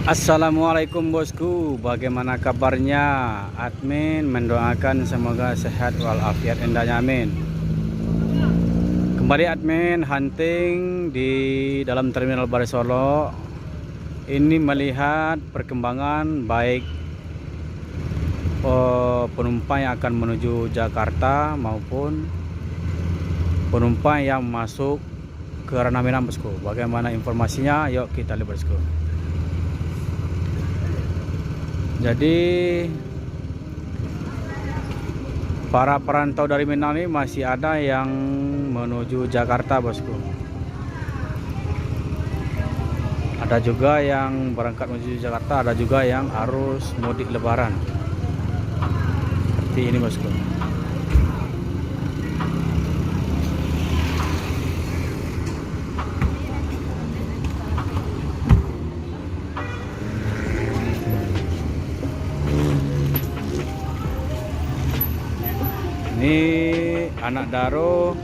Assalamualaikum bosku, bagaimana kabarnya? Admin mendoakan semoga sehat walafiat endahnya, amin. Kembali admin hunting di dalam terminal Barai Solo. Ini melihat perkembangan baik penumpang yang akan menuju Jakarta maupun penumpang yang masuk ke Ranah Minang bosku. Bagaimana informasinya? Yuk kita lihat bosku. Jadi para perantau dari Minang ini masih ada yang menuju Jakarta bosku. Ada juga yang berangkat menuju Jakarta, ada juga yang harus mudik lebaran. Seperti ini bosku. Ini anak Daro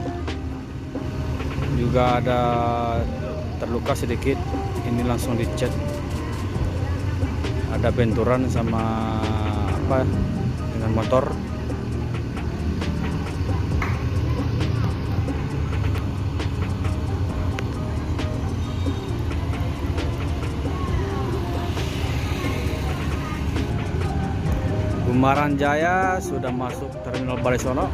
juga ada terluka sedikit. Ini langsung dicet. Ada benturan sama apa dengan motor. Gumaran Jaya sudah masuk terminal Barai Solo.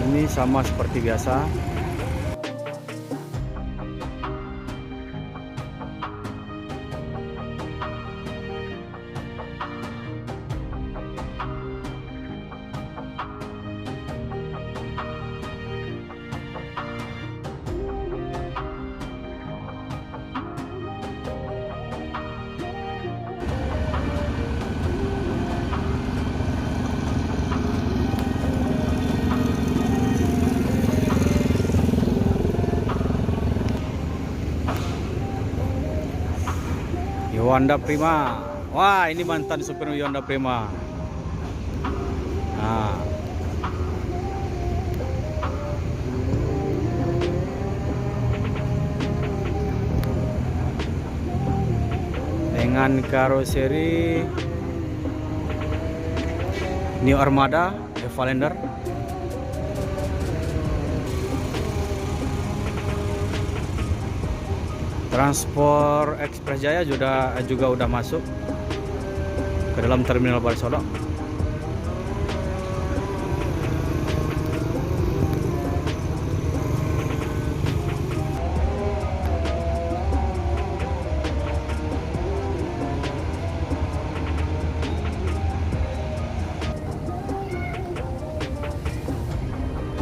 Ini sama seperti biasa. Yuanda Prima. Wah, ini mantan supir Yuanda Prima. Nah. Dengan karoseri New Armada Evalander. Transport Express Jaya juga udah masuk ke dalam terminal Barai Solo.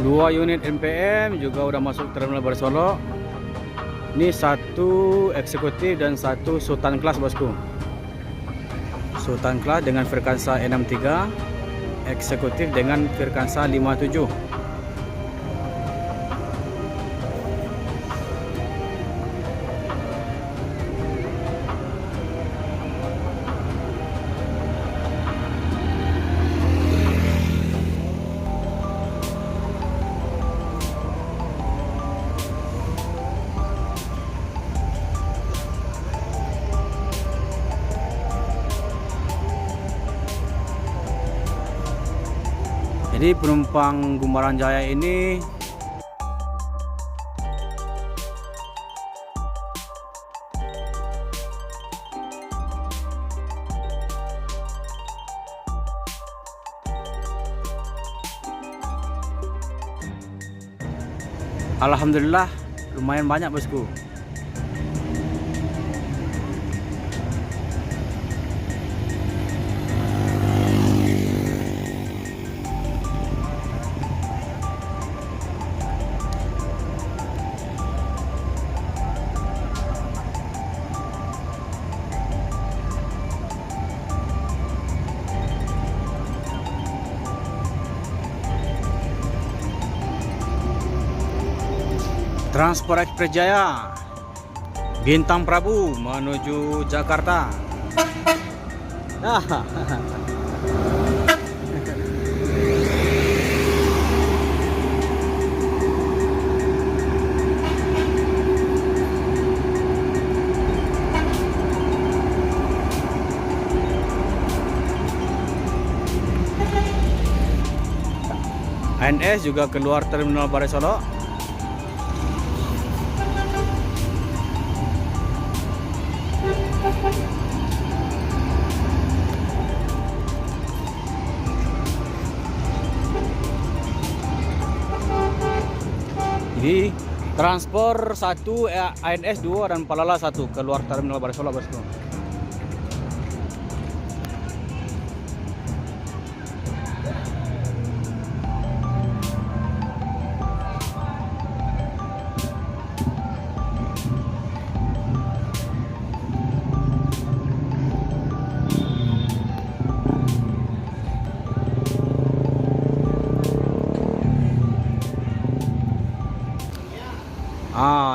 Dua unit NPM juga udah masuk terminal Barai Solo. Ini satu eksekutif dan satu Sultan Class bosku. Sultan Class dengan frekuensi 63, eksekutif dengan frekuensi 57. Jadi penumpang Gumaran Jaya ini alhamdulillah lumayan banyak bosku. Transport Express Jaya Bintang Prabu menuju Jakarta. ANS juga keluar terminal Balai Solok. Jadi transport 1, ANS 2 dan Palala 1 keluar terminal Balai Solok, bosku.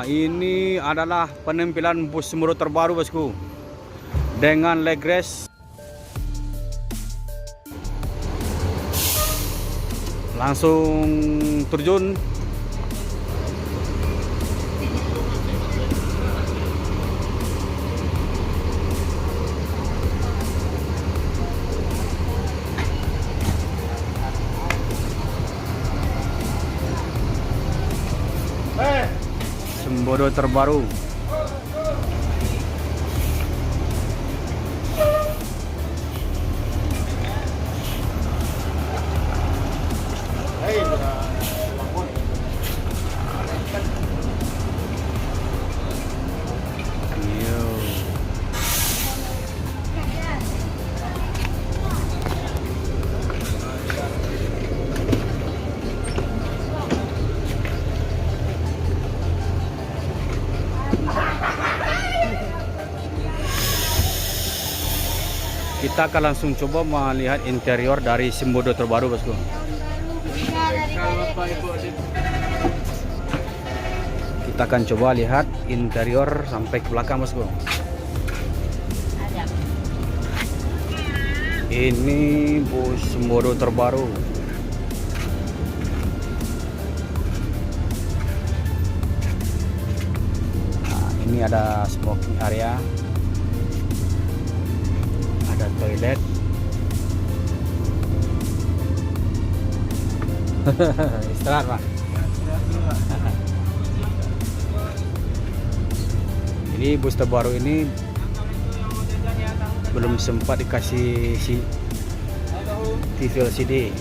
Ini adalah penampilan bus Semeru terbaru, bosku, dengan leg race. Langsung terjun. Sembodo terbaru. Kita akan langsung coba melihat interior dari Sembodo terbaru, bosku. Kita akan coba lihat interior sampai ke belakang, bosku. Ini bus Sembodo terbaru. Nah, ini ada smoking area. Ada toilet. Istirahat, Pak. Ini bus terbaru ini belum sempat dikasih TV LCD.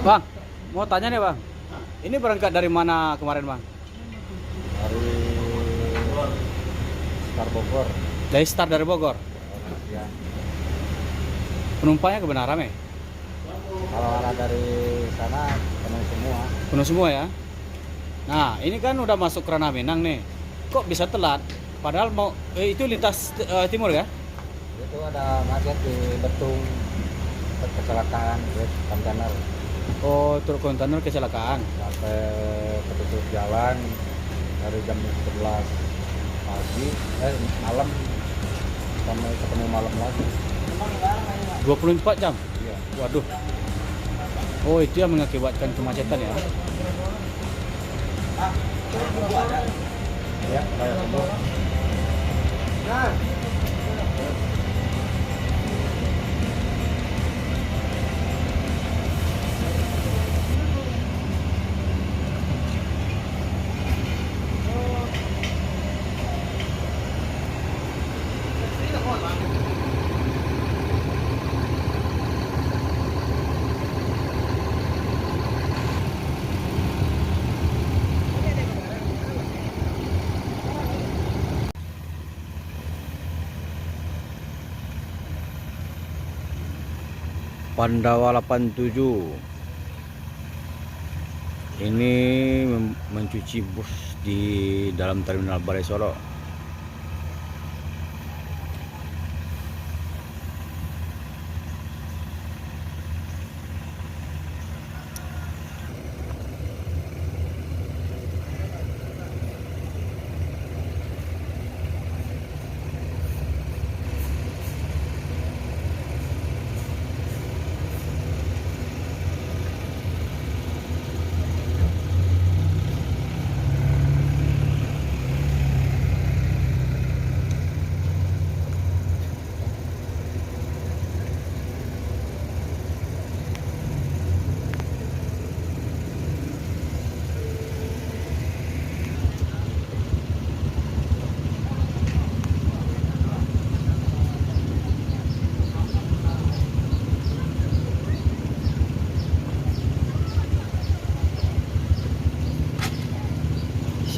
Bang, mau tanya nih, Bang. Ini berangkat dari mana kemarin, Bang? Dari Star Bogor. Dari Bogor. Ya. Penumpangnya kebenaran rame? Kalau arah dari sana penuh semua. Penuh semua ya. Nah, ini kan udah masuk ke Ranah Minang nih. Kok bisa telat? Padahal mau itu lintas timur ya? Itu ada macet di Betung, kecelakaan kontainer. Oh, truk kontainer kecelakaan. Sampai ketutup jalan dari jam 11 pagi, malam sampai ketemu malam lagi. 24 jam? Iya. Waduh. Oh, itu yang mengakibatkan kemacetan ya? Ya, kayak semua. Pandawa 87 ini mencuci bus di dalam terminal Balai Solok.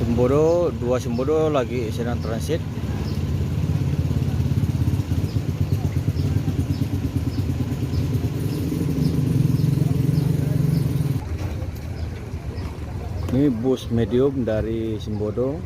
Simbodo, dua Simbodo lagi sedang transit. Ini bus medium dari Simbodo.